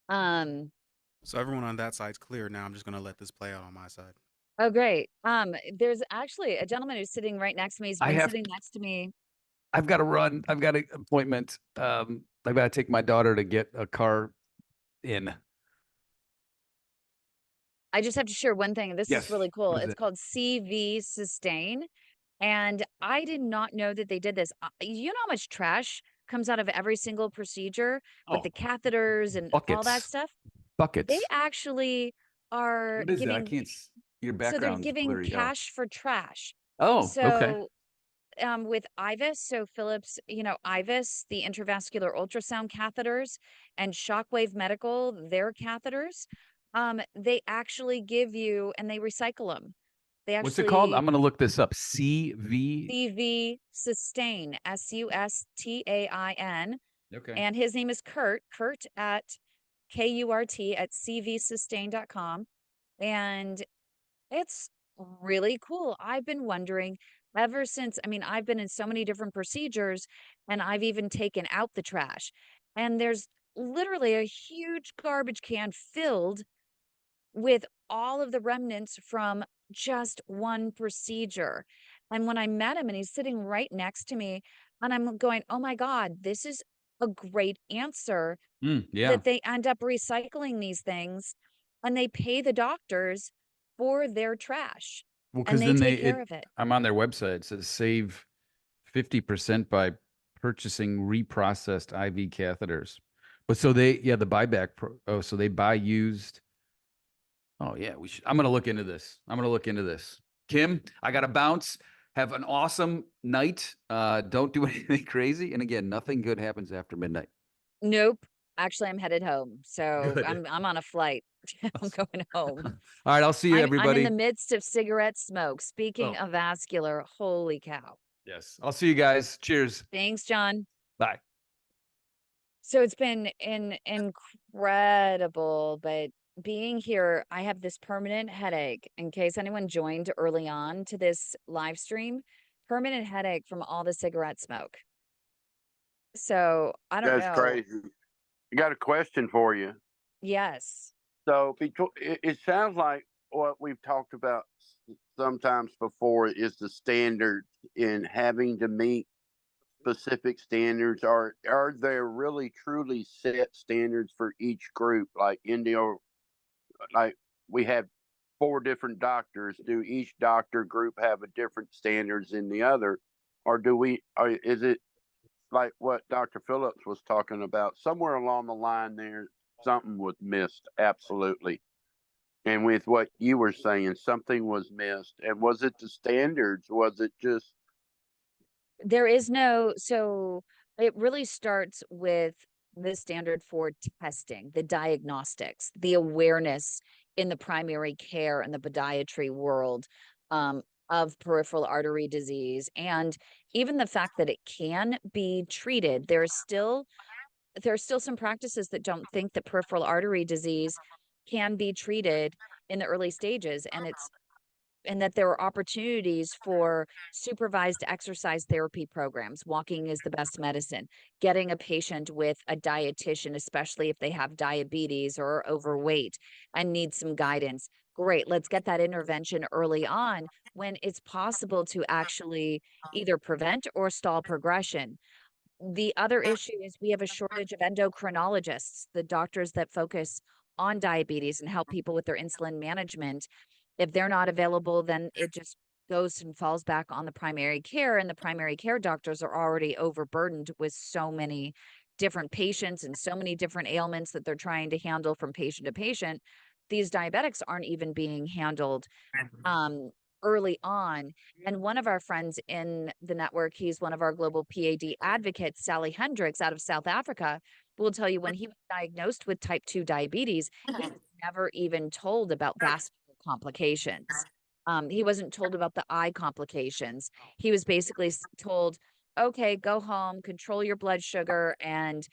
Um, So everyone on that side's clear now. I'm just gonna let this play out on my side. oh, great. There's actually a gentleman who's sitting right next to me. He's I been have, sitting next to me. I've got to run. I've got an appointment. I've got to take my daughter to get a car in. I just have to share one thing. This is Yes. really cool. What is It's it? called CV Sustain. And I did not know that they did this. You know how much trash comes out of every single procedure with Oh, the catheters and all that buckets. stuff? They Buckets. actually are What is that? I giving, can't, your so they're background's giving blurry. Oh. cash for trash. Oh, okay. So with IVUS, so Phillips, IVUS, the intravascular ultrasound catheters, and Shockwave Medical, their catheters, they actually give you, and they recycle them. They What's it called? actually I'm going to look this up. CV. CV Sustain, Sustain, Okay. and his name is Kurt at KURT at cvsustain.com. And it's really cool. I've been wondering ever since, I mean, I've been in so many different procedures and I've even taken out the trash. And there's literally a huge garbage can filled with all of the remnants from just one procedure. And when I met him and he's sitting right next to me, and I'm going, oh my God, this is a great answer Yeah. that they end up recycling these things and they pay the doctors for their trash Well, and because they then take care of it. I'm on their website. It says save 50% by purchasing reprocessed IV catheters. But so yeah, the buyback. So they buy used. Oh yeah, I'm gonna look into this. I'm gonna look into this. Kim, I gotta bounce. Have an awesome night. Don't do anything crazy. And again, nothing good happens after midnight. Nope. Actually, I'm headed home. So Good. I'm on a flight. I'm going home. All right, I'll see you, I'm in the everybody. midst of cigarette smoke. Speaking Oh, of vascular, holy cow. yes. I'll see you guys. Cheers. Thanks, John. Bye. So it's been incredible, but being here, I have this permanent headache. In case anyone joined early on to this live stream, permanent headache from all the cigarette smoke. So I don't That's know. crazy. I got a question for you. Yes. So it sounds like what we've talked about sometimes before is the standards in having to meet specific standards. Are there really truly set standards for each group? Like India, like we have four different doctors. Do each doctor group have a different standards than the other, or is it like what Dr. Phillips was talking about? Somewhere along the line there, something was missed. Absolutely. And with what you were saying, something was missed. And was it the standards? Was it just There is no, so it really starts with the standard for testing, the diagnostics, the awareness in the primary care and the podiatry world of peripheral artery disease. And even the fact that it can be treated, there's still some practices that don't think that peripheral artery disease can be treated in the early stages. And that there are opportunities for supervised exercise therapy programs. Walking is the best medicine. Getting a patient with a dietitian, especially if they have diabetes or are overweight and need some guidance. Great, let's get that intervention early on when it's possible to actually either prevent or stall progression. The other issue is we have a shortage of endocrinologists, the doctors that focus on diabetes and help people with their insulin management. If they're not available, then it just goes and falls back on the primary care, and the primary care doctors are already overburdened with so many different patients and so many different ailments that they're trying to handle from patient to patient. These diabetics aren't even being handled um, early on. And one of our friends in the network, he's one of our global P.A.D. advocates, Sally Hendricks out of South Africa, will tell you when he was diagnosed with type 2 diabetes, he was never even told about vascular complications. He wasn't told about the eye complications. He was basically told, okay, go home, control your blood sugar, and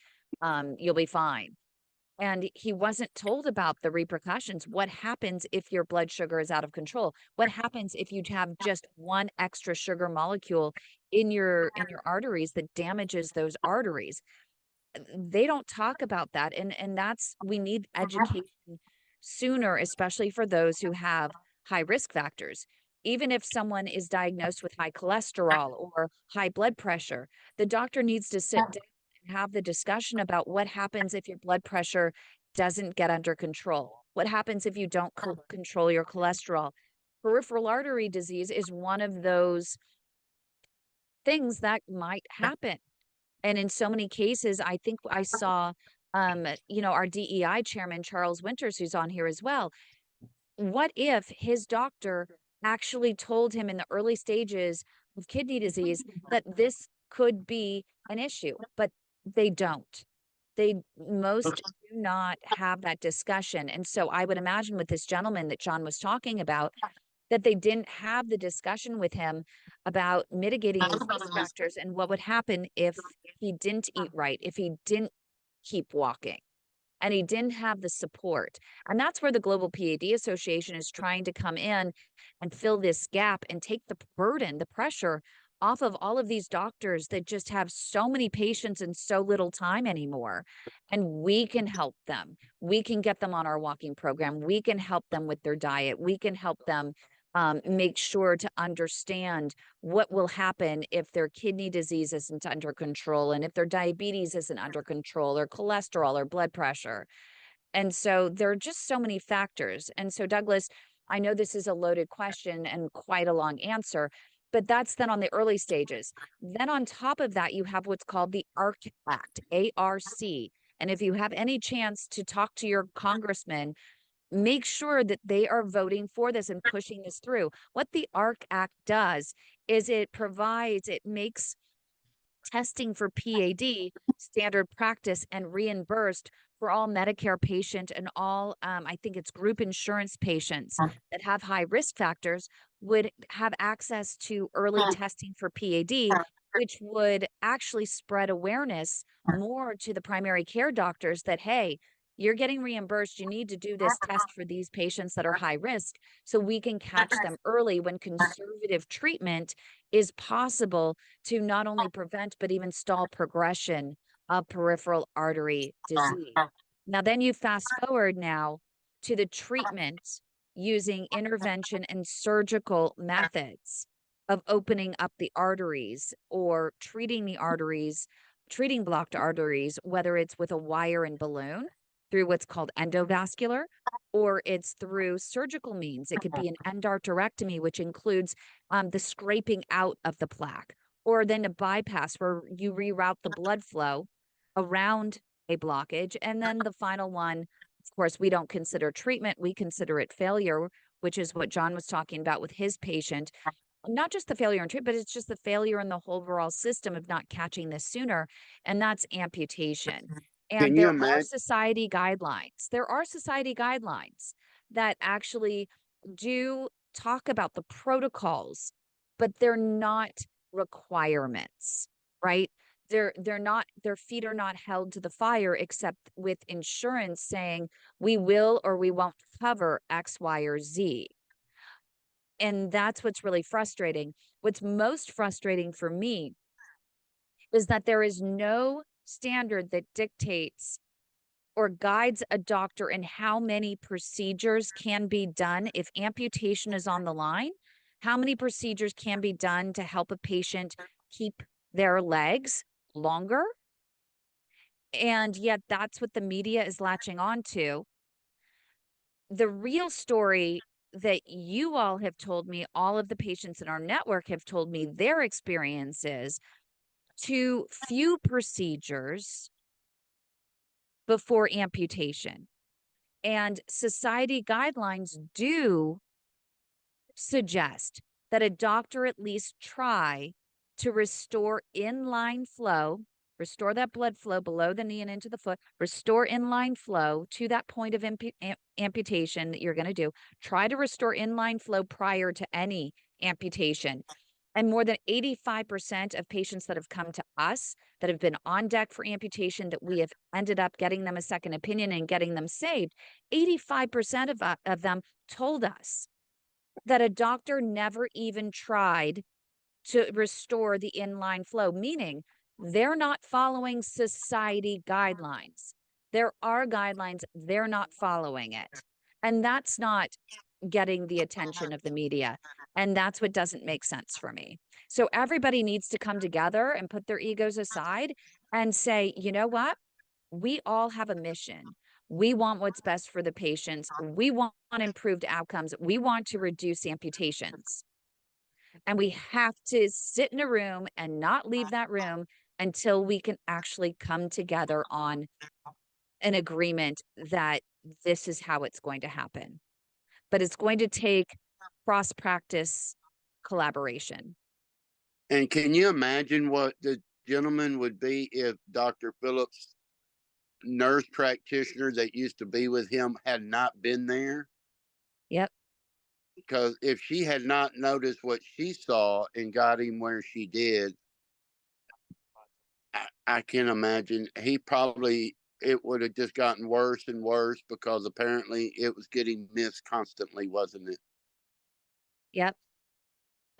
you'll be fine. And he wasn't told about the repercussions. What happens if your blood sugar is out of control? What happens if you have just one extra sugar molecule in your arteries that damages those arteries? they don't talk about that. And that's, we need education sooner, especially for those who have high risk factors. Even if someone is diagnosed with high cholesterol or high blood pressure, the doctor needs to sit down and have the discussion about what happens if your blood pressure doesn't get under control. What happens if you don't control your cholesterol? Peripheral artery disease is one of those things that might happen. And in so many cases, I think I saw, our DEI chairman, Charles Winters, who's on here as well. What if his doctor actually told him in the early stages of kidney disease that this could be an issue? But they don't. Most do not have that discussion. And so I would imagine with this gentleman that John was talking about, that they didn't have the discussion with him about mitigating these risk factors and what would happen if he didn't eat right, if he didn't keep walking and he didn't have the support. And that's where the Global P.A.D. Association is trying to come in and fill this gap and take the burden, the pressure off of all of these doctors that just have so many patients and so little time anymore. And we can help them. We can get them on our walking program. We can help them with their diet. We can help them make sure to understand what will happen if their kidney disease isn't under control and if their diabetes isn't under control or cholesterol or blood pressure. And so there are just so many factors. And so, Douglas, I know this is a loaded question and quite a long answer, but that's then on the early stages. Then on top of that, you have what's called the ARC Act, ARC. And if you have any chance to talk to your congressman, make sure that they are voting for this and pushing this through. What the ARC Act does is it makes testing for PAD standard practice and reimbursed for all Medicare patient and all, I think it's group insurance patients that have high risk factors would have access to early testing for PAD, which would actually spread awareness more to the primary care doctors that, hey, you're getting reimbursed. You need to do this test for these patients that are high risk so we can catch them early when conservative treatment is possible to not only prevent, but even stall progression of peripheral artery disease. Now, then you fast forward now to the treatment using intervention and surgical methods of opening up the arteries or treating the arteries, treating blocked arteries, whether it's with a wire and balloon through what's called endovascular, or it's through surgical means. It could be an endarterectomy, which includes the scraping out of the plaque, or then a bypass where you reroute the blood flow around a blockage. And then the final one, of course, we don't consider treatment, we consider it failure, which is what John was talking about with his patient. Not just the failure in treatment, but it's just the failure in the whole overall system of not catching this sooner, and that's amputation. Can And you there are imagine? society guidelines. There are society guidelines that actually do talk about the protocols, but they're not requirements, right? They're not, their feet are not held to the fire except with insurance saying we will or we won't cover X, Y, or Z. And that's what's really frustrating. What's most frustrating for me is that there is no standard that dictates or guides a doctor in how many procedures can be done if amputation is on the line. How many procedures can be done to help a patient keep their legs longer? And yet that's what the media is latching on to. The real story that you all have told me, all of the patients in our network have told me their experiences, too few procedures before amputation. And society guidelines do suggest that a doctor at least try to restore inline flow, restore that blood flow below the knee and into the foot, restore inline flow to that point of amputation that you're going to do. Try to restore inline flow prior to any amputation. And more than 85% of patients that have come to us that have been on deck for amputation, that we have ended up getting them a second opinion and getting them saved, 85% of them told us that a doctor never even tried to restore the inline flow, meaning They're not following society guidelines. There are guidelines, they're not following it. And that's not getting the attention of the media. And that's what doesn't make sense for me. So everybody needs to come together and put their egos aside and say, you know what? We all have a mission. We want what's best for the patients. We want improved outcomes. We want to reduce amputations. And we have to sit in a room and not leave that room until we can actually come together on an agreement that this is how it's going to happen. But it's going to take cross practice collaboration. And can you imagine what the gentleman would be if Dr. Phillips, nurse practitioner that used to be with him, had not been there? Yep. Because if she had not noticed what she saw and got him where she did, I can imagine it would have just gotten worse and worse, because apparently it was getting missed constantly, wasn't it? Yep.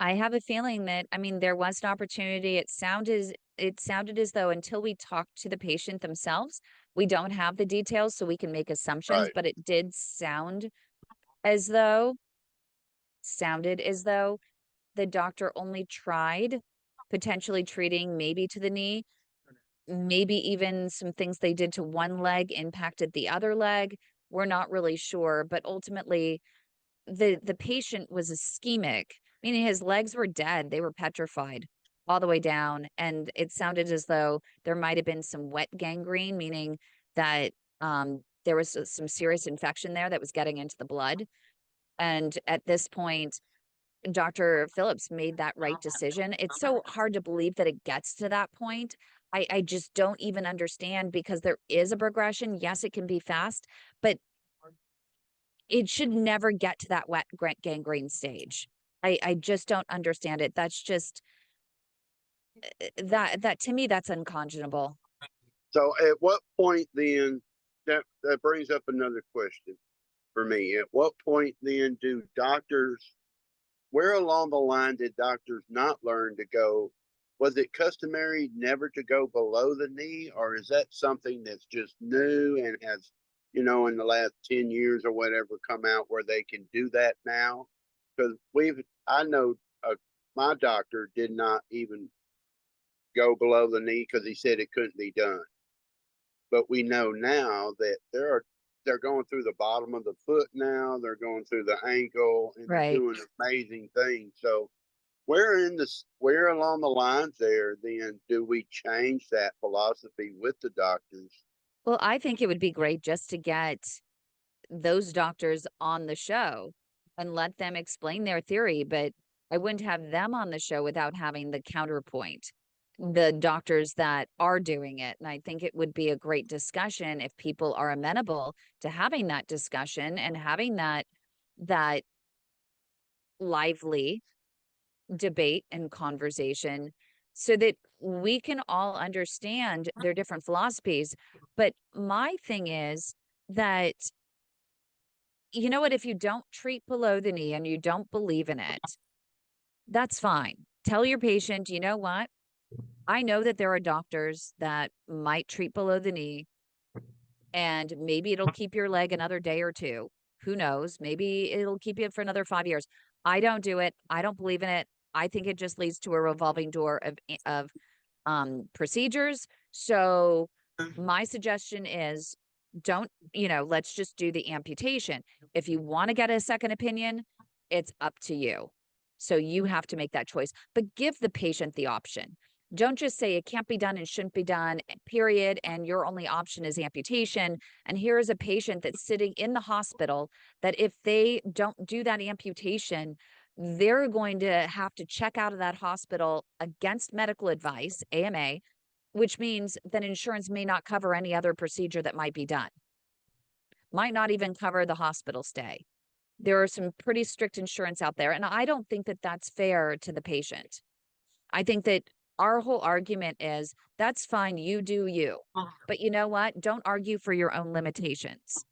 I have a feeling that, I mean, there was an opportunity. It sounded as though until we talked to the patient themselves, we don't have the details, so we can make assumptions, Right. but it did sounded as though the doctor only tried potentially treating maybe to the knee, maybe even some things they did to one leg impacted the other leg. We're not really sure, but ultimately the patient was ischemic, meaning his legs were dead. They were petrified all the way down. And it sounded as though there might have been some wet gangrene, meaning that there was some serious infection there that was getting into the blood. And at this point, Dr. Phillips made that right decision. It's so hard to believe that it gets to that point. I just don't even understand, because there is a progression. Yes, it can be fast, but it should never get to that wet gangrene stage. I just don't understand it. That's just that to me, that's unconscionable. So at what point then, that brings up another question for me. At what point then do doctors, where along the line did doctors not learn to go? Was it customary never to go below the knee, or is that something that's just new and has, in the last 10 years or whatever, come out where they can do that now? Because I know my doctor did not even go below the knee because he said it couldn't be done. But we know now that they're going through the bottom of the foot now. They're going through the ankle, and they're Right. doing amazing things. So where along the lines there then do we change that philosophy with the doctors? Well, I think it would be great just to get those doctors on the show and let them explain their theory, but I wouldn't have them on the show without having the counterpoint, the doctors that are doing it. And I think it would be a great discussion if people are amenable to having that discussion and having that lively debate and conversation, so that we can all understand their different philosophies. But my thing is that, you know what, if you don't treat below the knee and you don't believe in it, that's fine. Tell your patient, you know what? I know that there are doctors that might treat below the knee, and maybe it'll keep your leg another day or two. Who knows? Maybe it'll keep you for another 5 years. I don't do it. I don't believe in it. I think it just leads to a revolving door of procedures. So my suggestion is, don't, let's just do the amputation. If you want to get a second opinion, it's up to you. So you have to make that choice, but give the patient the option. Don't just say it can't be done and shouldn't be done, period. And your only option is amputation. And here is a patient that's sitting in the hospital that if they don't do that amputation, they're going to have to check out of that hospital against medical advice, AMA, which means that insurance may not cover any other procedure that might be done, might not even cover the hospital stay. There are some pretty strict insurance out there, and I don't think that that's fair to the patient. I think that our whole argument is, that's fine, you do you. But you know what? Don't argue for your own limitations.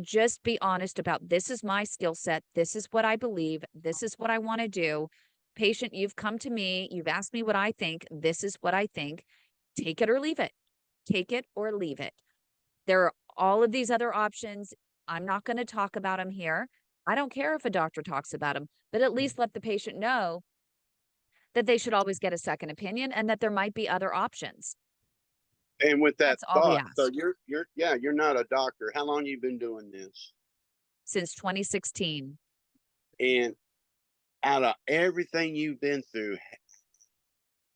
Just be honest about, this is my skill set. This is what I believe. This is what I want to do. Patient, you've come to me. You've asked me what I think. This is what I think. take it or leave it. Take it or leave it. There are all of these other options. I'm not going to talk about them here. I don't care if a doctor talks about them, but at least let the patient know that they should always get a second opinion and that there might be other options. And with that That's all we thought, so ask. you're not a doctor. How long you been doing this? Since 2016. And out of everything you've been through,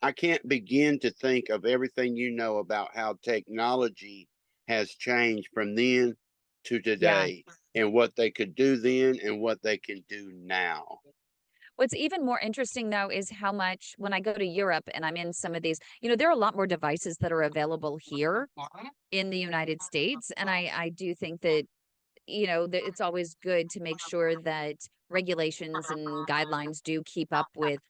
I can't begin to think of everything you know about how technology has changed from then to today and what they could do then and what they can do now. What's even more interesting, though, is how much when I go to Europe and I'm in some of these, there are a lot more devices that are available here in the United States. And I do think that, that it's always good to make sure that regulations and guidelines do keep up with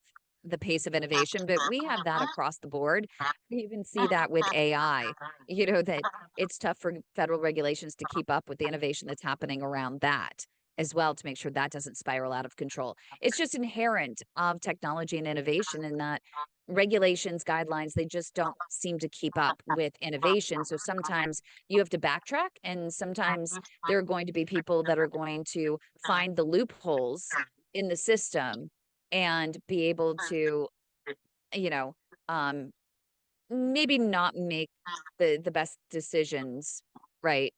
the pace of innovation, but we have that across the board. We even see that with AI, that it's tough for federal regulations to keep up with the innovation that's happening around that as well to make sure that doesn't spiral out of control. It's just inherent of technology and innovation in that regulations, guidelines, they just don't seem to keep up with innovation. So sometimes you have to backtrack, and sometimes there are going to be people that are going to find the loopholes in the system and be able to, you know, maybe not make the best decisions, right,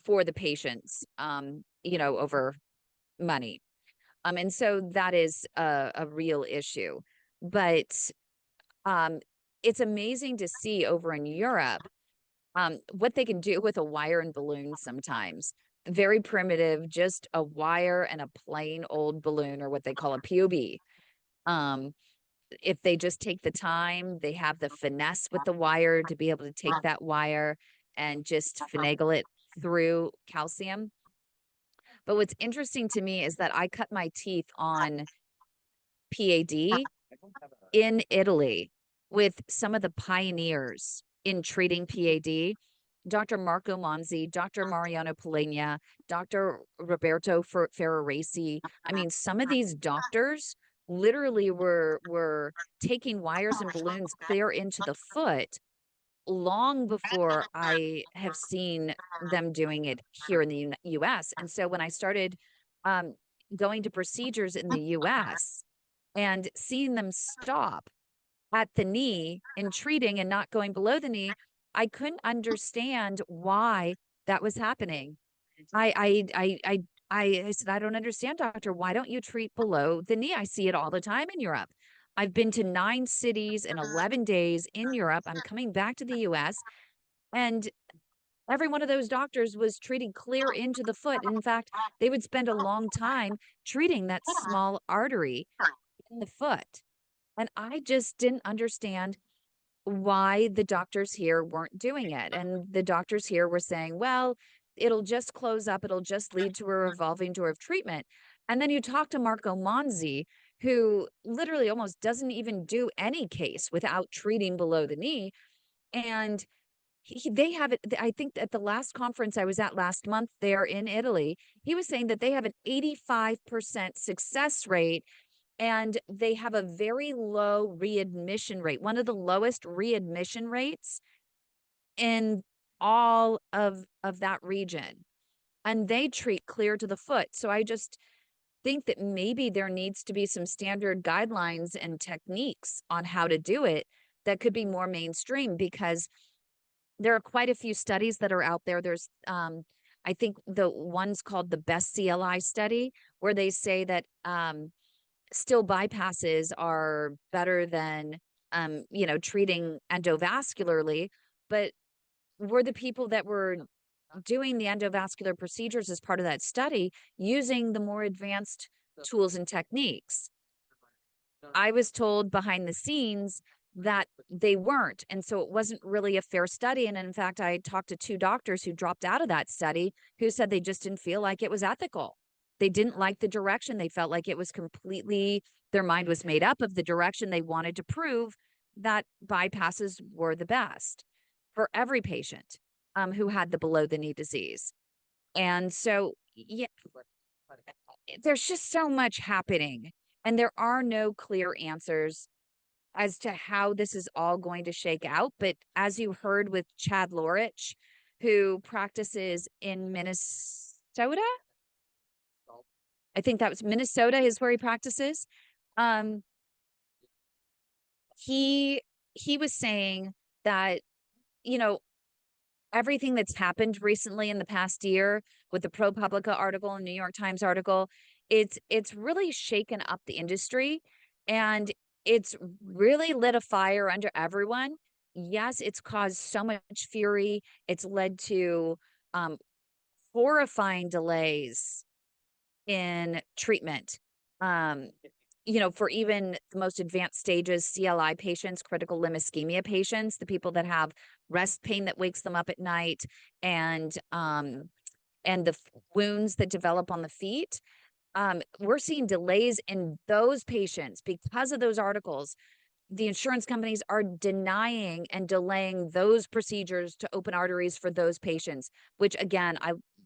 for the patients, over money. And so that is a real issue. But it's amazing to see over in Europe what they can do with a wire and balloon sometimes. Very primitive, just a wire and a plain old balloon, or what they call a POB. Um, if they just take the time, they have the finesse with the wire to be able to take that wire and just finagle it through calcium. But what's interesting to me is that I cut my teeth on P.A.D. in Italy with some of the pioneers in treating P.A.D. Dr. Marco Monzi, Dr. Mariano Polagna, Dr. Roberto Ferraresi. I mean, some of these doctors literally were taking wires and balloons clear into the foot long before I have seen them doing it here in the US. And so when I started um, going to procedures in the US and seeing them stop at the knee and treating and not going below the knee, I couldn't understand why that was happening. I said, I don't understand, doctor. Why don't you treat below the knee? I see it all the time in Europe. I've been to 9 cities in 11 days in Europe. I'm coming back to the US, and every one of those doctors was treating clear into the foot. In fact, they would spend a long time treating that small artery in the foot. And I just didn't understand why the doctors here weren't doing it. And the doctors here were saying, well, it'll just close up. It'll just lead to a revolving door of treatment. And then you talk to Marco Monzi, who literally almost doesn't even do any case without treating below the knee. And they have it. I think at the last conference I was at last month there in Italy, he was saying that they have an 85% success rate and they have a very low readmission rate, one of the lowest readmission rates in all of that region. And they treat clear to the foot. So I just think that maybe there needs to be some standard guidelines and techniques on how to do it that could be more mainstream, because there are quite a few studies that are out there. There's I think the one's called the Best CLI study, where they say that still bypasses are better than treating endovascularly, but were the people that were doing the endovascular procedures as part of that study using the more advanced tools and techniques? I was told behind the scenes that they weren't, and so it wasn't really a fair study. And in fact, I talked to 2 doctors who dropped out of that study who said they just didn't feel like it was ethical. They didn't like the direction. They felt like it was completely, their mind was made up of the direction. They wanted to prove that bypasses were the best for every patient who had the below the knee disease. And so, yeah, there's just so much happening and there are no clear answers. as to how this is all going to shake out. But as you heard with Chad Lorich, who practices in Minnesota, I think that was Minnesota is where he practices. He was saying that, you know, everything that's happened recently in the past year with the ProPublica article and New York Times article, it's really shaken up the industry, and it's really lit a fire under everyone. Yes, it's caused so much fury. It's led to horrifying delays in treatment. For even the most advanced stages, CLI patients, critical limb ischemia patients, the people that have rest pain that wakes them up at night, and the wounds that develop on the feet. We're seeing delays in those patients because of those articles. The insurance companies are denying and delaying those procedures to open arteries for those patients, which again,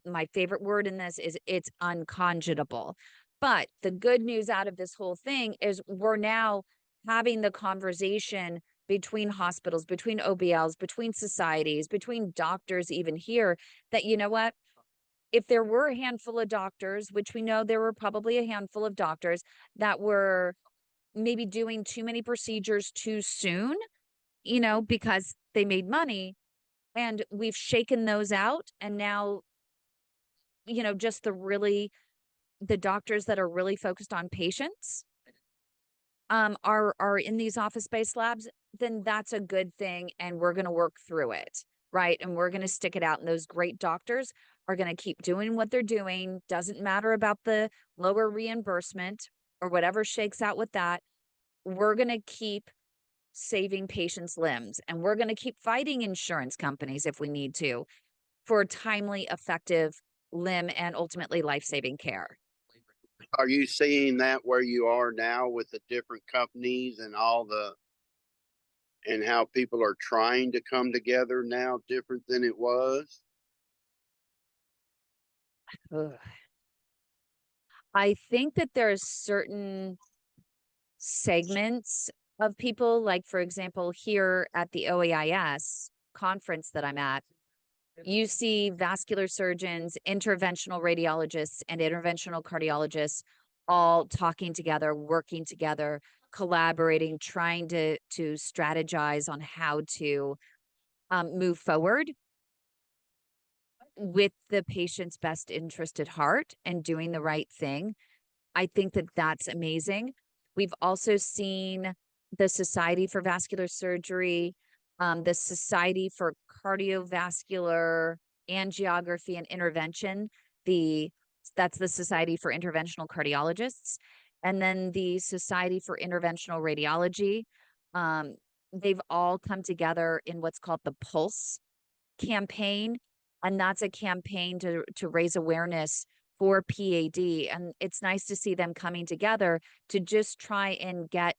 my favorite word in this is it's unconscionable. But the good news out of this whole thing is we're now having the conversation between hospitals, between OBLs, between societies, between doctors, even here, that, you know what? If there were a handful of doctors, which we know there were probably a handful of doctors that were maybe doing too many procedures too soon, because they made money, and we've shaken those out. And now, just the doctors that are really focused on patients are in these office-based labs, then that's a good thing, and we're going to work through it, right? And we're going to stick it out, and those great doctors are going to keep doing what they're doing. Doesn't matter about the lower reimbursement or whatever shakes out with that. We're going to keep saving patients' limbs, and we're going to keep fighting insurance companies if we need to for timely, effective limb and ultimately life-saving care. Are you seeing that where you are now with the different companies and and how people are trying to come together now different than it was? Ugh. I think that there's certain segments of people, like, for example, here at the OEIS conference that I'm at, you see vascular surgeons, interventional radiologists, and interventional cardiologists all talking together, working together, collaborating, trying to strategize on how to move forward with the patient's best interest at heart and doing the right thing. I think that that's amazing. We've also seen the Society for Vascular Surgery, the Society for Cardiovascular Angiography and Intervention. That's the Society for Interventional Cardiologists, and then the Society for Interventional Radiology. They've all come together in what's called the Pulse campaign, and that's a campaign to raise awareness for P.A.D. And it's nice to see them coming together to just try and get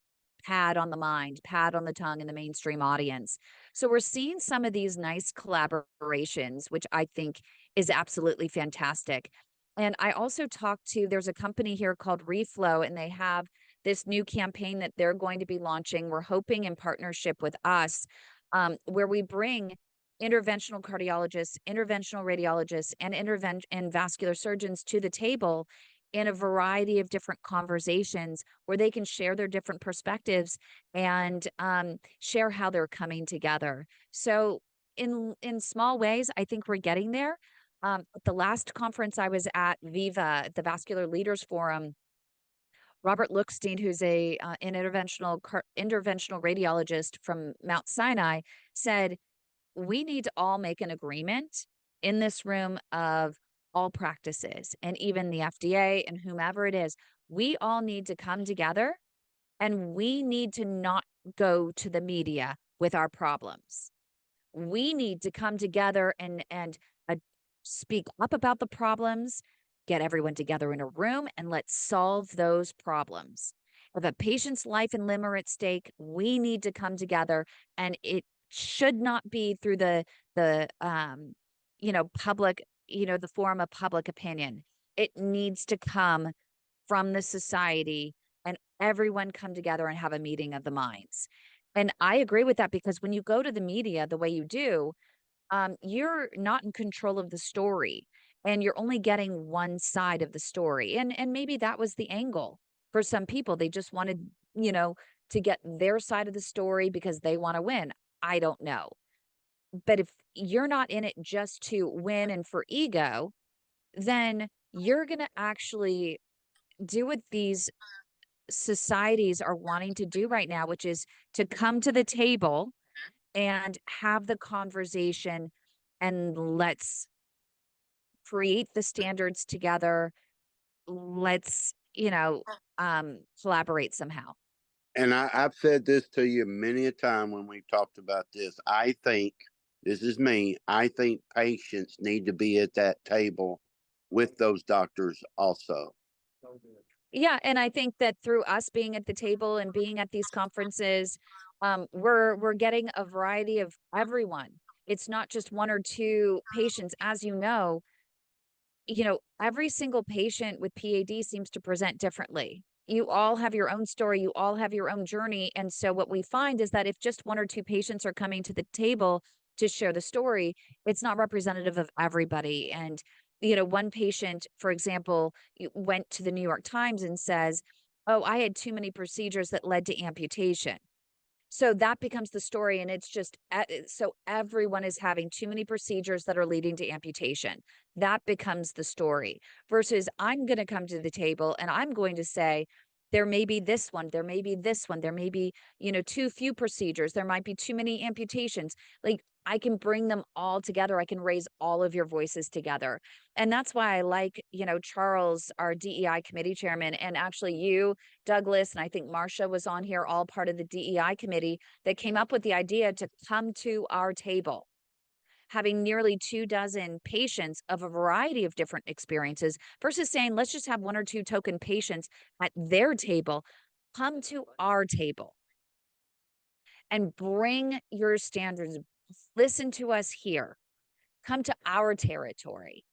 P.A.D on the mind, P.A.D on the tongue in the mainstream audience. So we're seeing some of these nice collaborations, which I think is absolutely fantastic. And I also there's a company here called Reflow, and they have this new campaign that they're going to be launching. We're hoping in partnership with us, where we bring interventional cardiologists, interventional radiologists, and vascular surgeons to the table in a variety of different conversations where they can share their different perspectives and share how they're coming together. So in small ways, I think we're getting there. The last conference I was at, VIVA, the Vascular Leaders Forum, Robert Lookstein, who's an interventional radiologist from Mount Sinai, said, we need to all make an agreement in this room of all practices, and even the FDA and whomever it is. We all need to come together, and we need to not go to the media with our problems. We need to come together and speak up about the problems, get everyone together in a room, and let's solve those problems. If a patient's life and limb are at stake, we need to come together, and it should not be through the public, the forum of public opinion. It needs to come from the society and everyone come together and have a meeting of the minds. And I agree with that, because when you go to the media the way you do, you're not in control of the story, and you're only getting one side of the story. And maybe that was the angle for some people. They just wanted, to get their side of the story because they want to win. I don't know. But if you're not in it just to win and for ego, then you're going to actually do what these societies are wanting to do right now, which is to come to the table and have the conversation, and let's create the standards together. Let's, collaborate somehow. And I've said this to you many a time when we've talked about this. I think, this is me, I think patients need to be at that table with those doctors also. Yeah, and I think that through us being at the table and being at these conferences, we're getting a variety of everyone. It's not just one or two patients. As every single patient with PAD seems to present differently. You all have your own story, you all have your own journey. And so what we find is that if just one or two patients are coming to the table to share the story, it's not representative of everybody. And, one patient, for example, went to the New York Times and says, "Oh, I had too many procedures that led to amputation." So that becomes the story, and it's just so everyone is having too many procedures that are leading to amputation. That becomes the story, versus I'm going to come to the table and I'm going to say, there may be this one, there may be this one, there may be, too few procedures, there might be too many amputations. Like, I can bring them all together. I can raise all of your voices together. And that's why I like, Charles, our DEI committee chairman, and actually you, Douglas, and I think Marcia was on here, all part of the DEI committee that came up with the idea to come to our table, having nearly 24 patients of a variety of different experiences, versus saying, let's just have one or two token patients at their table. Come to our table and bring your standards. Listen to us here. Come to our territory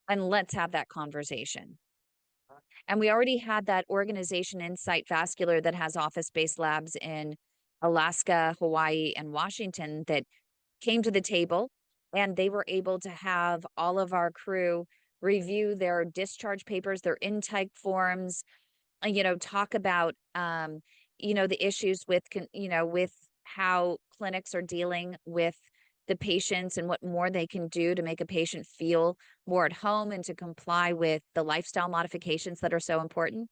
and let's have that conversation. And we already had that organization, Insight Vascular, that has office-based labs in Alaska, Hawaii, and Washington, that came to the table, and they were able to have all of our crew review their discharge papers, their intake forms, talk about, the issues with, with how clinics are dealing with the patients and what more they can do to make a patient feel more at home and to comply with the lifestyle modifications that are so important.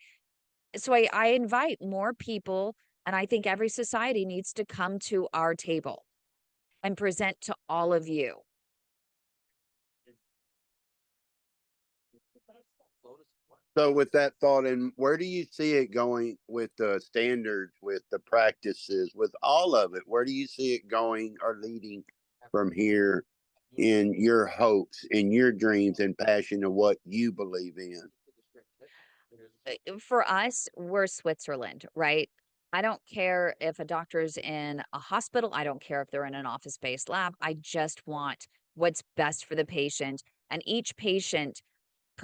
So I invite more people, and I think every society needs to come to our table and present to all of you. So with that thought, and where do you see it going with the standards, with the practices, with all of it? Where do you see it going or leading from here in your hopes, in your dreams and passion of what you believe in? For us, we're Switzerland, right? I don't care if a doctor's in a hospital. I don't care if they're in an office-based lab. I just want what's best for the patient. And each patient,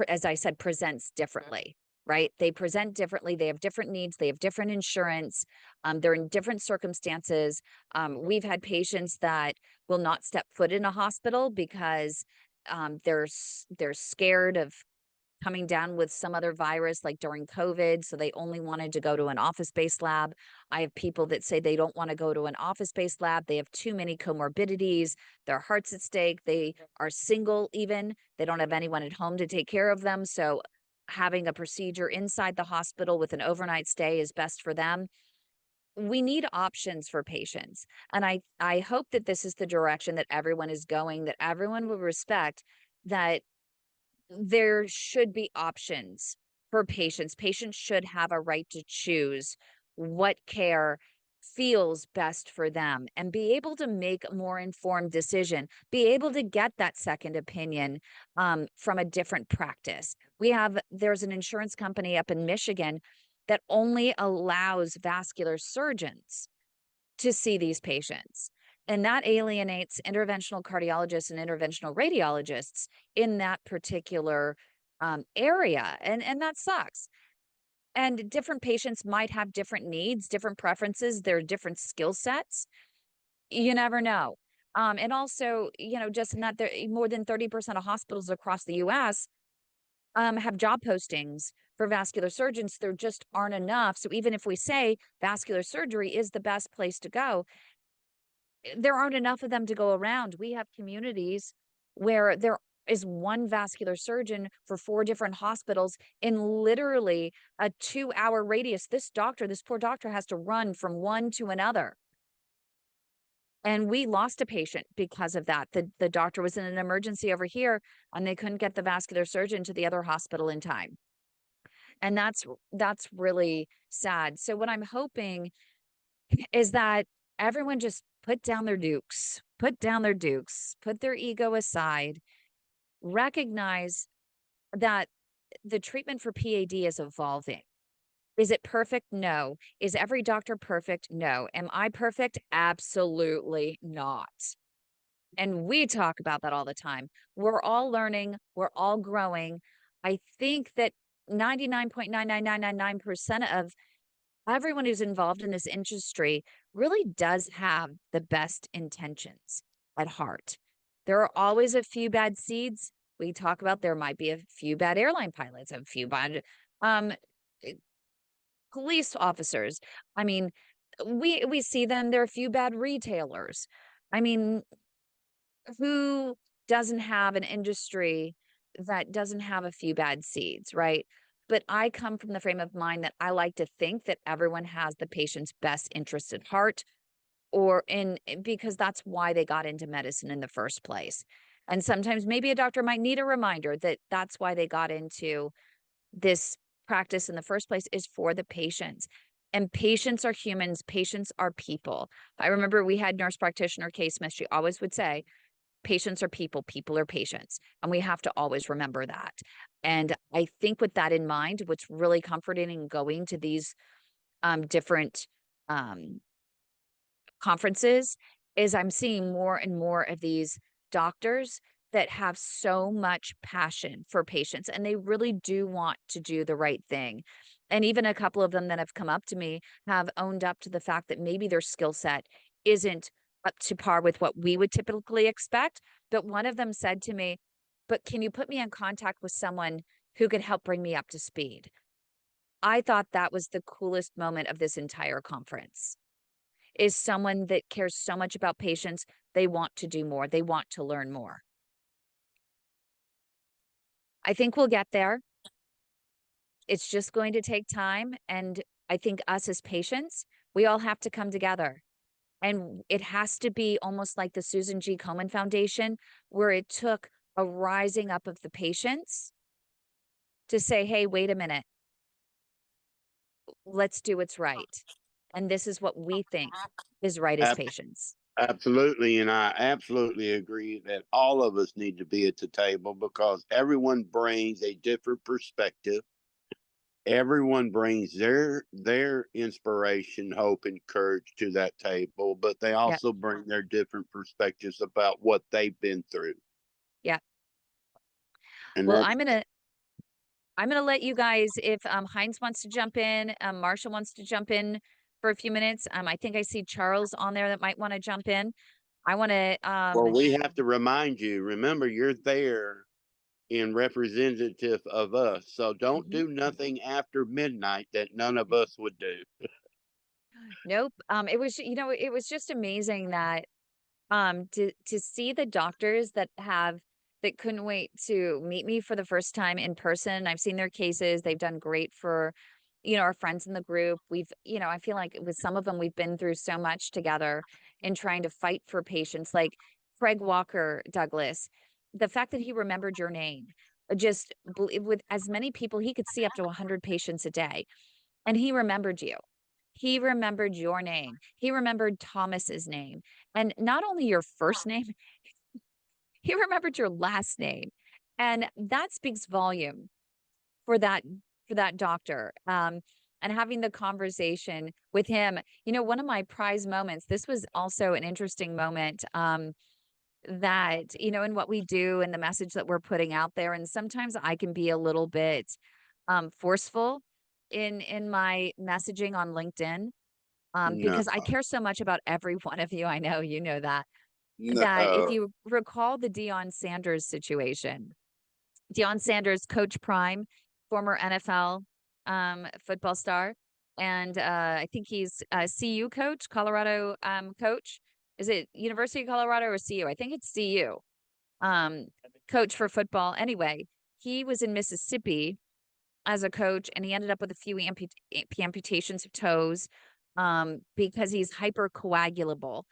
as I said, presents differently, right? They present differently. They have different needs. They have different insurance. They're in different circumstances. We've had patients that will not step foot in a hospital because they're scared of coming down with some other virus, like during COVID. So they only wanted to go to an office-based lab. I have people that say they don't want to go to an office-based lab. They have too many comorbidities. Their heart's at stake. They are single even. They don't have anyone at home to take care of them. So having a procedure inside the hospital with an overnight stay is best for them. We need options for patients. And I hope that this is the direction that everyone is going, that everyone will respect that there should be options for patients. Patients should have a right to choose what care feels best for them and be able to make a more informed decision, be able to get that second opinion from a different practice. There's an insurance company up in Michigan that only allows vascular surgeons to see these patients. And that alienates interventional cardiologists and interventional radiologists in that particular area. And that sucks. And different patients might have different needs, different preferences, their different skill sets. You never know. And also, just not there, more than 30% of hospitals across the US have job postings for vascular surgeons. There just aren't enough. So even if we say vascular surgery is the best place to go, there aren't enough of them to go around. We have communities where there is one vascular surgeon for 4 different hospitals in literally a 2-hour radius. This poor doctor has to run from one to another. And we lost a patient because of that. The doctor was in an emergency over here and they couldn't get the vascular surgeon to the other hospital in time. And that's really sad. So what I'm hoping is that everyone just put down their dukes, put their ego aside, recognize that the treatment for PAD is evolving. Is it perfect? No. Is every doctor perfect? No. Am I perfect? Absolutely not. And we talk about that all the time. We're all learning, we're all growing. I think that 99.99999% of everyone who's involved in this industry really does have the best intentions at heart. There are always a few bad seeds. We talk about there might be a few bad airline pilots, a few bad police officers. I mean, we see them. There are a few bad retailers. I mean, who doesn't have an industry that doesn't have a few bad seeds, right? But I come from the frame of mind that I like to think that everyone has the patient's best interest at heart, because that's why they got into medicine in the first place. And sometimes maybe a doctor might need a reminder that that's why they got into this practice in the first place, is for the patients. And patients are humans, patients are people. I remember we had nurse practitioner Kay Smith. She always would say, patients are people, people are patients. And we have to always remember that. And I think with that in mind, what's really comforting in going to these different conferences is I'm seeing more and more of these doctors that have so much passion for patients, and they really do want to do the right thing. And even a couple of them that have come up to me have owned up to the fact that maybe their skill set isn't up to par with what we would typically expect. But one of them said to me, "But can you put me in contact with someone who could help bring me up to speed?" I thought that was the coolest moment of this entire conference, is someone that cares so much about patients. They want to do more. They want to learn more. I think we'll get there. It's just going to take time. And I think us as patients, we all have to come together. And it has to be almost like the Susan G. Komen Foundation, where it took a rising up of the patients to say, hey, wait a minute, let's do what's right. And this is what we think is right as patients. Absolutely. And I absolutely agree that all of us need to be at the table, because everyone brings a different perspective. Everyone brings their inspiration, hope, and courage to that table, but they also bring their different perspectives about what they've been through. Yeah. And well, I'm gonna let you guys, if Heinz wants to jump in, Marsha wants to jump in for a few minutes. I think I see Charles on there that might want to jump in. I want to well, we have to remind you, remember, you're there in representative of us. So don't do nothing after midnight that none of us would do. Nope. It was, it was just amazing that to see the doctors that couldn't wait to meet me for the first time in person. I've seen their cases. They've done great for, our friends in the group. We've, I feel like with some of them, we've been through so much together in trying to fight for patients, like Craig Walker Douglas. The fact that he remembered your name, just with as many people, he could see up to 100 patients a day. And he remembered you. He remembered your name. He remembered Thomas's name. And not only your first name, he remembered your last name. And that speaks volume for that doctor. And having the conversation with him, one of my prize moments, this was also an interesting moment, that, in what we do and the message that we're putting out there. And sometimes I can be a little bit forceful in my messaging on LinkedIn, No, because I care so much about every one of you. I know you know that. That if no. you recall the Deion Sanders situation, Deion Sanders, Coach Prime, former NFL football star, and I think he's a CU coach, Colorado coach. Is it University of Colorado or CU? I think it's CU. Coach for football. Anyway, he was in Mississippi as a coach, and he ended up with a few amputations of toes because he's hypercoagulable.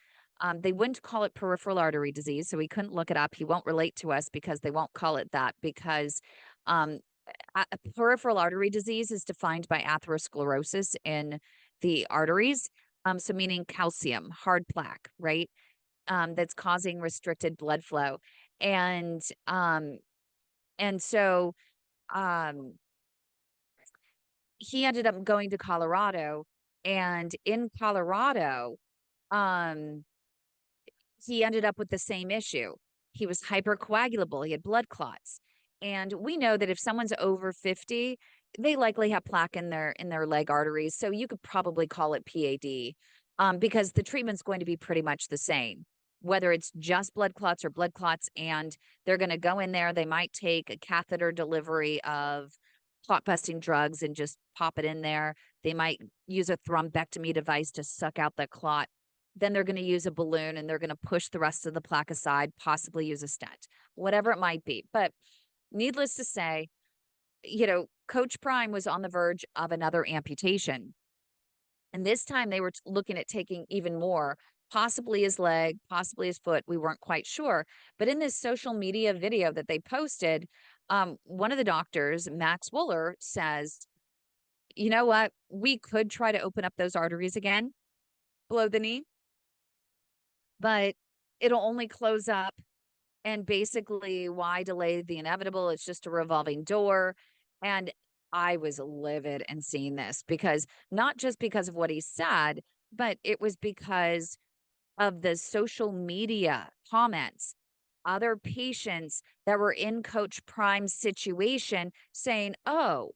They wouldn't call it peripheral artery disease, so we couldn't look it up. He won't relate to us because they won't call it that because peripheral artery disease is defined by atherosclerosis in the arteries. So meaning calcium, hard plaque, right? That's causing restricted blood flow. And so he ended up going to Colorado, and in Colorado, he ended up with the same issue. He was hypercoagulable. He had blood clots. And we know that if someone's over 50, they likely have plaque in their leg arteries. So you could probably call it P.A.D. Because the treatment's going to be pretty much the same, whether it's just blood clots or blood clots. And they're going to go in there. They might take a catheter delivery of clot busting drugs and just pop it in there. They might use a thrombectomy device to suck out the clot. Then they're going to use a balloon and they're going to push the rest of the plaque aside, possibly use a stent, whatever it might be. But needless to say, Coach Prime was on the verge of another amputation. And this time they were looking at taking even more, possibly his leg, possibly his foot. We weren't quite sure. But in this social media video that they posted, one of the doctors, Max Wooler, says, you know what? We could try to open up those arteries again below the knee, but it'll only close up. And basically, why delay the inevitable? It's just a revolving door. And I was livid in seeing this because not just because of what he said, but it was because of the social media comments, other patients that were in Coach Prime's situation saying, oh,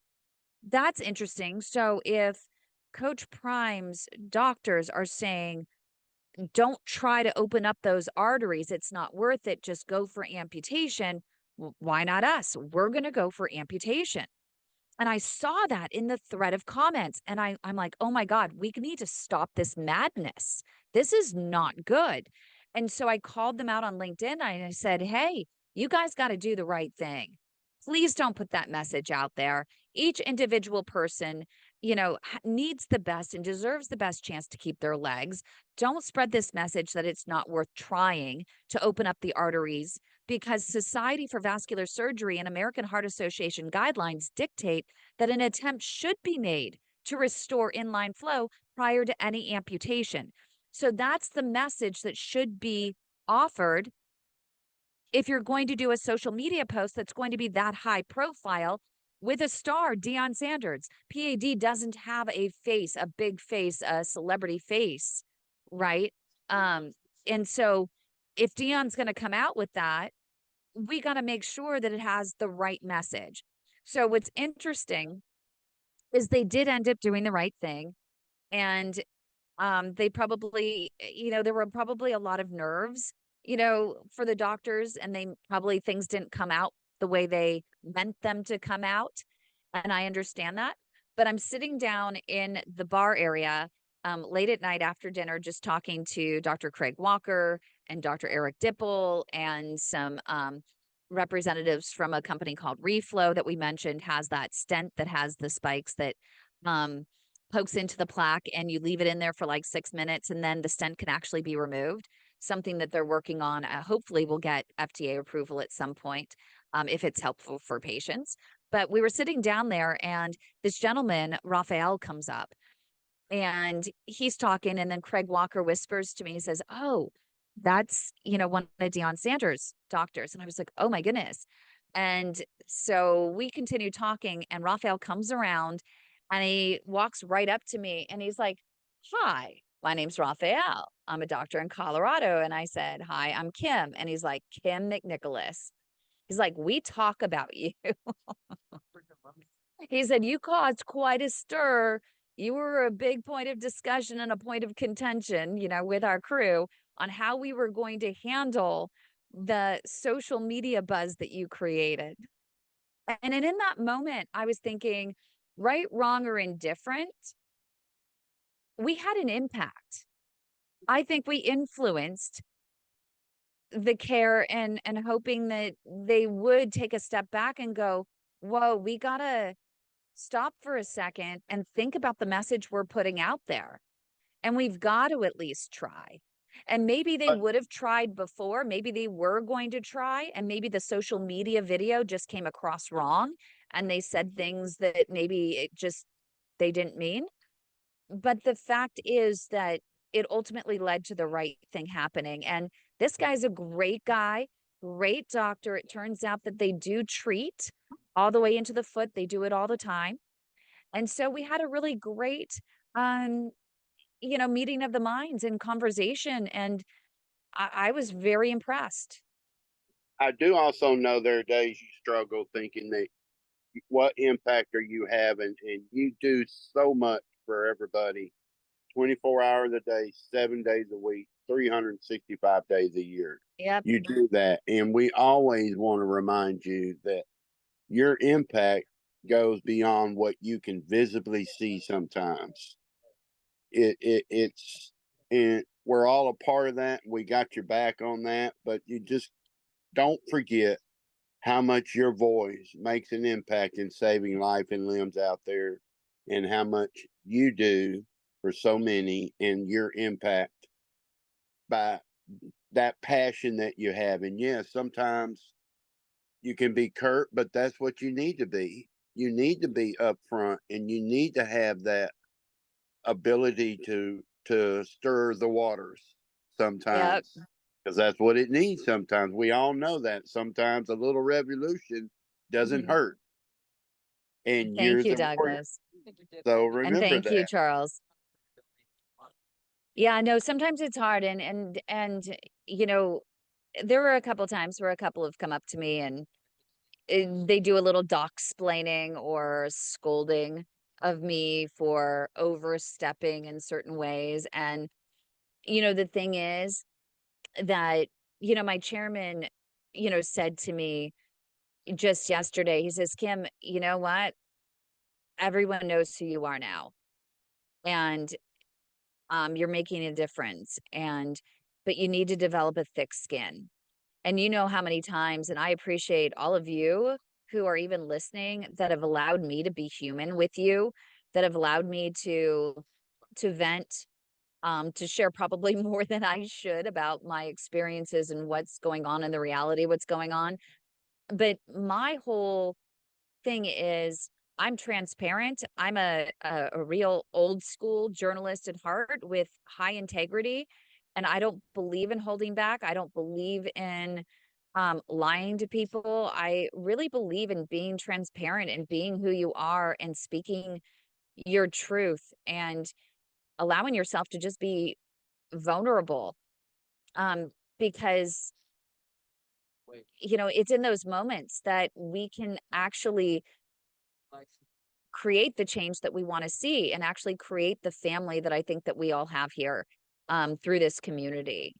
that's interesting. So if Coach Prime's doctors are saying, don't try to open up those arteries, it's not worth it, just go for amputation. Why not us? We're going to go for amputation. And I saw that in the thread of comments. And I'm like, oh my God, we need to stop this madness. This is not good. And so I called them out on LinkedIn and I said, hey, you guys got to do the right thing. Please don't put that message out there. Each individual person, needs the best and deserves the best chance to keep their legs. Don't spread this message that it's not worth trying to open up the arteries, because Society for Vascular Surgery and American Heart Association guidelines dictate that an attempt should be made to restore inline flow prior to any amputation. So that's the message that should be offered if you're going to do a social media post that's going to be that high profile with a star, Deion Sanders. P.A.D. doesn't have a face, a big face, a celebrity face, right? And so if Deion's going to come out with that, we got to make sure that it has the right message. So what's interesting is they did end up doing the right thing. And they probably, there were probably a lot of nerves, for the doctors, and things didn't come out the way they meant them to come out. And I understand that. But I'm sitting down in the bar area late at night after dinner, just talking to Dr. Craig Walker and Dr. Eric Dipple and some representatives from a company called Reflow that we mentioned has that stent that has the spikes that pokes into the plaque, and you leave it in there for like 6 minutes, and then the stent can actually be removed. Something that they're working on. Hopefully we'll get FDA approval at some point if it's helpful for patients. But we were sitting down there and this gentleman, Raphael, comes up and he's talking. And then Craig Walker whispers to me, he says, oh, that's, one of Deion Sanders' doctors. And I was like, oh my goodness. And so we continue talking, and Raphael comes around and he walks right up to me and he's like, hi, my name's Raphael. I'm a doctor in Colorado. And I said, hi, I'm Kim. And he's like, Kim McNicholas. He's like, we talk about you. He said, you caused quite a stir. You were a big point of discussion and a point of contention, with our crew on how we were going to handle the social media buzz that you created. And in that moment, I was thinking, right, wrong, or indifferent, we had an impact. I think we influenced the care and hoping that they would take a step back and go, whoa, we gotta stop for a second and think about the message we're putting out there. And we've got to at least try. And maybe they would have tried before. Maybe they were going to try. And maybe the social media video just came across wrong. And they said things that maybe they didn't mean. But the fact is that it ultimately led to the right thing happening. And this guy's a great guy, great doctor. It turns out that they do treat all the way into the foot. They do it all the time. And so we had a really great, meeting of the minds and conversation. And I was very impressed. I do also know there are days you struggle thinking that what impact are you having, and you do so much for everybody 24 hours a day, 7 days a week, 365 days a year. Yep. You do that. And we always want to remind you that your impact goes beyond what you can visibly see sometimes. It's and we're all a part of that. We got your back on that, but you just don't forget how much your voice makes an impact in saving life and limbs out there, and how much you do for so many, and your impact by that passion that you have. And yes, sometimes you can be curt, but that's what you need to be. You need to be upfront, and you need to have that ability to stir the waters sometimes, because that's what it needs. Sometimes we all know that sometimes a little revolution doesn't hurt. And Thank years you, of warrior. Douglas. So And remember thank you, that. Charles. Yeah, no, sometimes it's hard. There were a couple times where a couple have come up to me and they do a little doc-splaining or scolding of me for overstepping in certain ways. And, the thing is that, my chairman, said to me just yesterday, he says, Kim, you know what? Everyone knows who you are now. And you're making a difference. But you need to develop a thick skin. And you know how many times, and I appreciate all of you who are even listening, that have allowed me to be human with you, that have allowed me to vent, to share probably more than I should about my experiences and what's going on in the reality, what's going on. But my whole thing is, I'm transparent. I'm a real old school journalist at heart with high integrity. And I don't believe in holding back. I don't believe in lying to people. I really believe in being transparent and being who you are and speaking your truth and allowing yourself to just be vulnerable. Because, it's in those moments that we can actually create the change that we want to see and actually create the family that I think that we all have here through this community.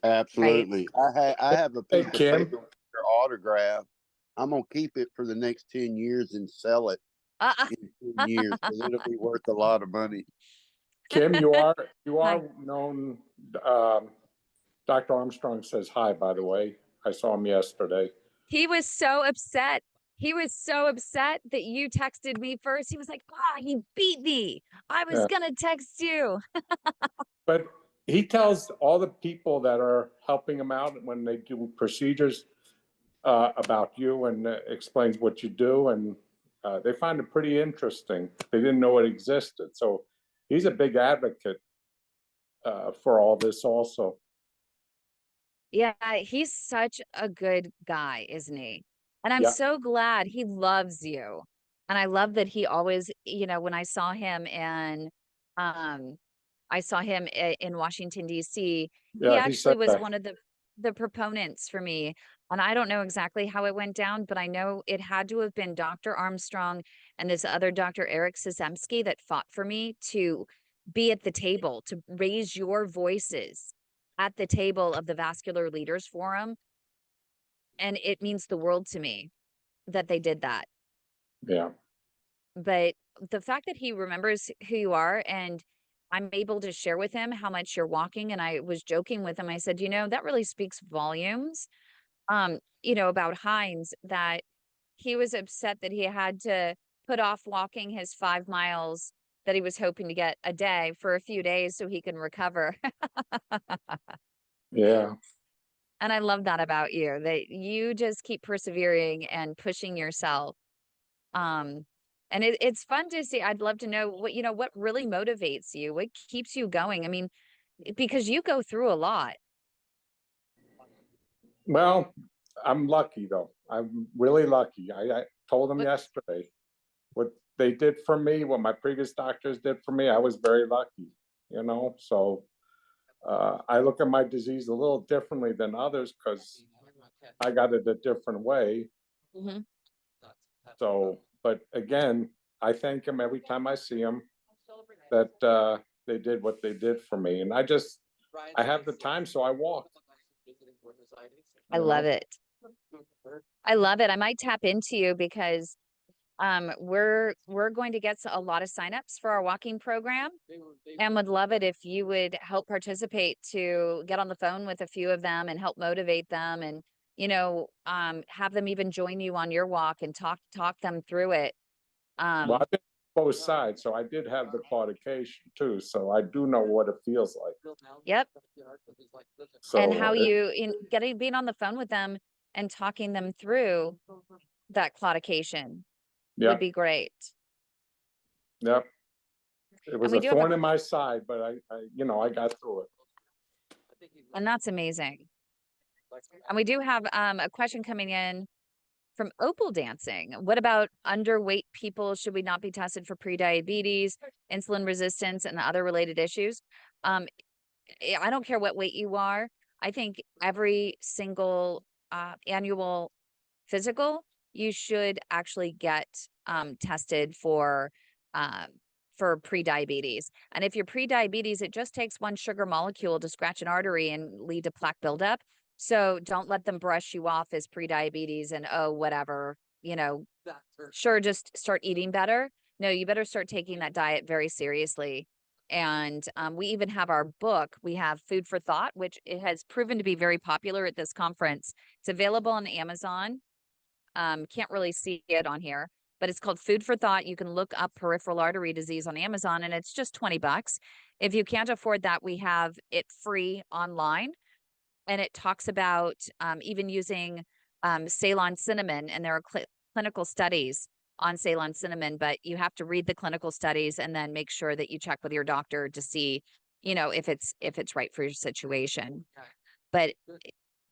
Absolutely. I have a piece of Kim. paper with your autograph. I'm gonna keep it for the next 10 years and sell it in 10 years, because it'll be worth a lot of money. Kim, you are Hi. known. Dr. Armstrong says hi, by the way. I saw him yesterday. He was so upset. He was so upset that you texted me first. He was like, he beat me. I was gonna text you. But he tells all the people that are helping him out when they do procedures about you, and explains what you do, and they find it pretty interesting. They didn't know it existed. So he's a big advocate for all this also. Yeah, he's such a good guy, isn't he? And I'm Yeah. so glad he loves you. And I love that he always, when I saw him in Washington, D.C., he Yeah, he actually said was that. one of the proponents for me And I don't know exactly how it went down, but I know it had to have been Dr. Armstrong and this other Dr. Eric Sizemski that fought for me to be at the table, to raise your voices at the table of the Vascular Leaders Forum. And it means the world to me that they did that. Yeah. But the fact that he remembers who you are, and I'm able to share with him how much you're walking. And I was joking with him. I said, that really speaks volumes, about Heinz, that he was upset that he had to put off walking his 5 miles that he was hoping to get a day for a few days so he can recover. Yeah. And I love that about you, that you just keep persevering and pushing yourself. And it's fun to see. I'd love to know what really motivates you, what keeps you going. I mean, because you go through a lot. Well, I'm lucky though. I'm really lucky. I told them But- yesterday what they did for me, what my previous doctors did for me. I was very lucky, so I look at my disease a little differently than others because I got it a different way. Mhm. So, but again, I thank them every time I see them that they did what they did for me. And I have the time, so I walk. I love it. I love it. I might tap into you because we're going to get a lot of signups for our walking program, and would love it if you would help participate to get on the phone with a few of them and help motivate them, and have them even join you on your walk and talk them through it. Well, I've been on both sides, so I did have the claudication too, so I do know what it feels like. Yep. So And how you being on the phone with them and talking them through that claudication yeah, would be great. yep. It was we a do have thorn in my side, but I got through it. And that's amazing. And we do have a question coming in from Opal Dancing. What about underweight people? Should we not be tested for prediabetes, insulin resistance, and other related issues? I don't care what weight you are. I think every single annual physical, you should actually get tested for prediabetes. And if you're prediabetes, it just takes one sugar molecule to scratch an artery and lead to plaque buildup. So don't let them brush you off as prediabetes and, oh, whatever, sure, just start eating better. No, you better start taking that diet very seriously. And we even have our book. We have Food for Thought, which it has proven to be very popular at this conference. It's available on Amazon. Can't really see it on here, but it's called Food for Thought. You can look up peripheral artery disease on Amazon, and it's just $20. If you can't afford that, we have it free online. And it talks about even using Ceylon cinnamon, and there are clinical studies on Ceylon cinnamon, but you have to read the clinical studies and then make sure that you check with your doctor to see, if it's right for your situation. But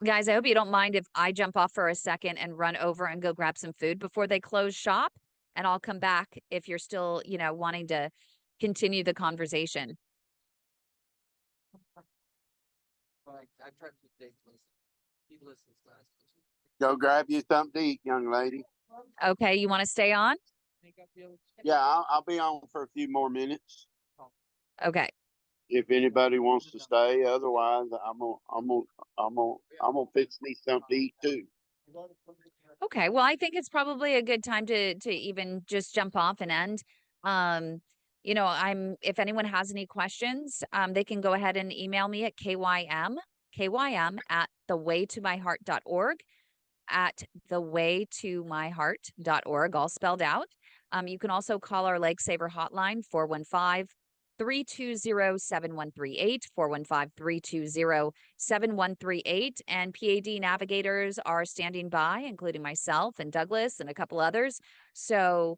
guys, I hope you don't mind if I jump off for a second and run over and go grab some food before they close shop, and I'll come back if you're still, wanting to continue the conversation. Go grab you something to eat, young lady. Okay, you want to stay on? Yeah, I'll be on for a few more minutes Okay. if anybody wants to stay. Otherwise, I'm gonna fix me something to eat too. Okay, well, I think it's probably a good time to even just jump off and end. If anyone has any questions, they can go ahead and email me at KYM at thewaytomyheart.org, at thewaytomyheart.org, all spelled out. You can also call our Lifesaver hotline, 415-320-7138, 415-320-7138. And P.A.D. navigators are standing by, including myself and Douglas and a couple others. So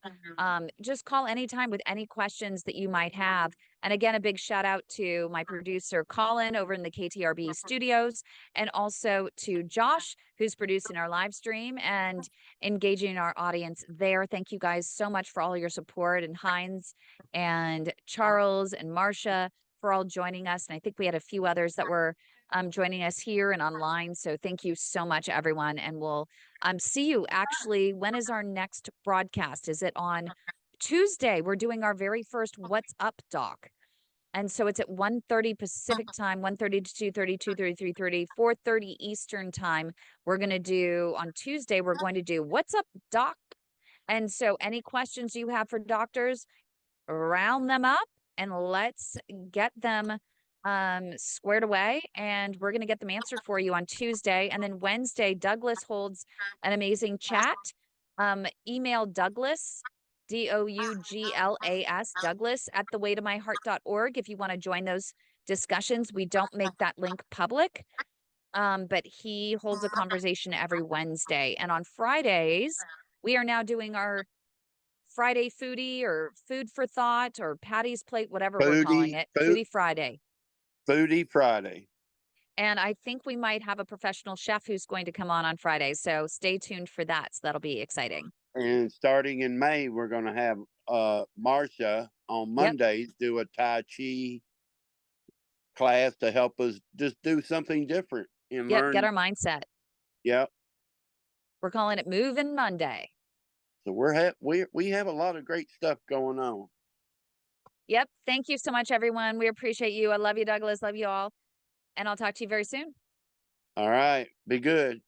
just call anytime with any questions that you might have. And again, a big shout out to my producer, Colin, over in the KTRB studios, and also to Josh, who's producing our live stream and engaging our audience there. Thank you guys so much for all your support, and Heinz and Charles and Marcia for all joining us. And I think we had a few others that were joining us here and online. So thank you so much, everyone. And we'll see you actually. When is our next broadcast? Is it on Tuesday? We're doing our very first What's Up Doc. And so it's at 1:30 Pacific time, 1:30 to 2:30, 2:30, 3:30, 4:30 Eastern time. We're going to do on Tuesday, we're going to do What's Up Doc. And so any questions you have for doctors, round them up and let's get them squared away, and we're going to get them answered for you on Tuesday. And then Wednesday, Douglas holds an amazing chat. Email Douglas, DOUGLAS, Douglas at thewaytomyheart.org if you want to join those discussions. We don't make that link public, but he holds a conversation every Wednesday. And on Fridays, we are now doing our Friday foodie or food for thought or Patty's plate, whatever we're calling it. Foodie Friday. Foodie Friday. And I think we might have a professional chef who's going to come on Friday. So stay tuned for that. So that'll be exciting. And starting in May, we're going to have Marsha on Mondays do a Tai Chi class to help us just do something different and learn. Get our mindset. Yep. We're calling it Moving Monday. So we have a lot of great stuff going on. Yep. Thank you so much, everyone. We appreciate you. I love you, Douglas. Love you all. And I'll talk to you very soon. All right. Be good.